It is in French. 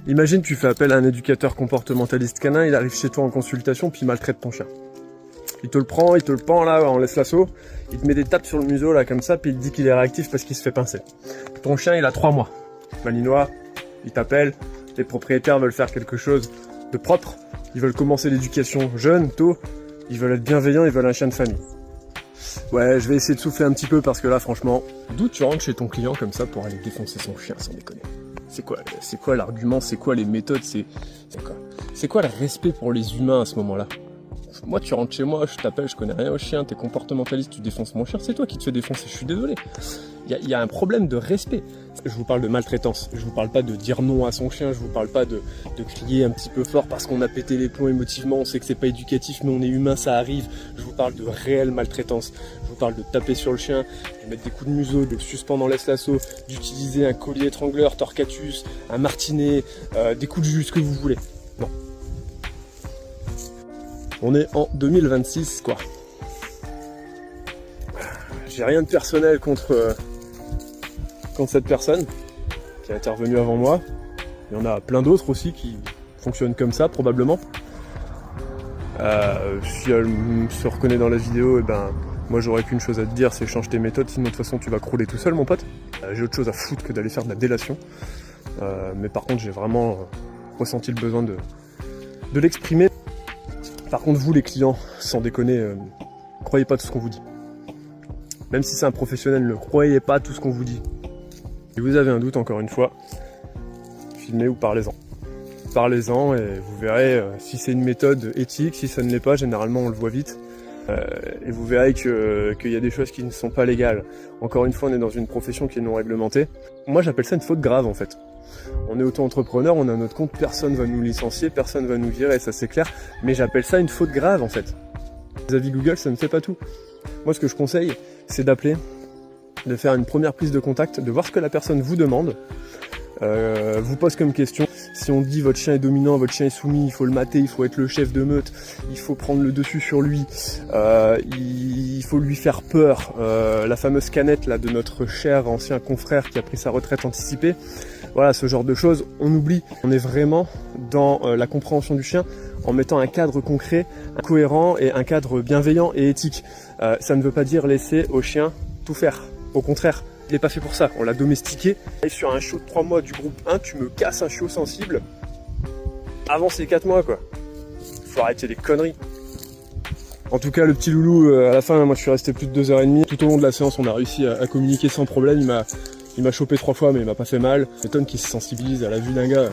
Imagine, tu fais appel à un éducateur comportementaliste canin, il arrive chez toi en consultation, puis il maltraite ton chien. Il te le prend, il te le pend là, on laisse l'assaut, il te met des tapes sur le museau là comme ça, puis il te dit qu'il est réactif parce qu'il se fait pincer. Ton chien il a 3 mois. Malinois, il t'appelle, les propriétaires veulent faire quelque chose de propre, ils veulent commencer l'éducation jeune, tôt, ils veulent être bienveillants, ils veulent un chien de famille. Ouais, je vais essayer de souffler un petit peu parce que là franchement, d'où tu rentres chez ton client comme ça pour aller défoncer son chien sans déconner? C'est quoi l'argument, c'est quoi les méthodes, c'est quoi le respect pour les humains à ce moment-là? Moi, tu rentres chez moi, je t'appelle, je connais rien au chien, t'es comportementaliste, tu défonces mon chien, c'est toi qui te fais défoncer, je suis désolé. Il y a un problème de respect. Je vous parle de maltraitance, je vous parle pas de dire non à son chien, je vous parle pas de crier un petit peu fort parce qu'on a pété les plombs émotivement, on sait que c'est pas éducatif, mais on est humain, ça arrive. Je vous parle de réelle maltraitance, je vous parle de taper sur le chien, de mettre des coups de museau, de le suspendre en laisse l'assaut, d'utiliser un collier étrangleur, torcatus, un martinet, des coups de jus, ce que vous voulez. Non. On est en 2026, quoi. J'ai rien de personnel contre cette personne qui est intervenue avant moi. Il y en a plein d'autres aussi qui fonctionnent comme ça, probablement. Si elle se reconnaît dans la vidéo, et ben, moi j'aurais qu'une chose à te dire, c'est change tes méthodes, sinon de toute façon tu vas crouler tout seul, mon pote. J'ai autre chose à foutre que d'aller faire de la délation. Mais par contre, j'ai vraiment ressenti le besoin de l'exprimer. Par contre, vous les clients, sans déconner, croyez pas tout ce qu'on vous dit. Même si c'est un professionnel, ne croyez pas tout ce qu'on vous dit. Si vous avez un doute, encore une fois, filmez ou parlez-en. Parlez-en et vous verrez si c'est une méthode éthique, si ça ne l'est pas, généralement on le voit vite. Et vous verrez qu'il y a des choses qui ne sont pas légales. Encore une fois, on est dans une profession qui est non réglementée. Moi j'appelle ça une faute grave en fait. On est auto-entrepreneur, on a notre compte, personne va nous licencier, personne va nous virer, ça c'est clair. Mais j'appelle ça une faute grave en fait. Vis-à-vis Google, ça ne fait pas tout. Moi ce que je conseille, c'est d'appeler, de faire une première prise de contact, de voir ce que la personne vous demande, vous pose comme question. Si on dit votre chien est dominant, votre chien est soumis, il faut le mater, il faut être le chef de meute, il faut prendre le dessus sur lui, il faut lui faire peur, la fameuse canette là de notre cher ancien confrère qui a pris sa retraite anticipée, voilà, ce genre de choses, on oublie. On est vraiment dans la compréhension du chien en mettant un cadre concret, cohérent et un cadre bienveillant et éthique. Ça ne veut pas dire laisser au chien tout faire, au contraire. Il n'est pas fait pour ça, on l'a domestiqué. Et sur un chiot de 3 mois du groupe 1, tu me casses un chiot sensible avant ces 4 mois quoi. Faut arrêter les conneries. En tout cas le petit loulou, à la fin, moi je suis resté plus de 2h30. Tout au long de la séance, on a réussi à communiquer sans problème. Il m'a chopé 3 fois mais il m'a pas fait mal. C'est Tom qui se sensibilise à la vue d'un gars.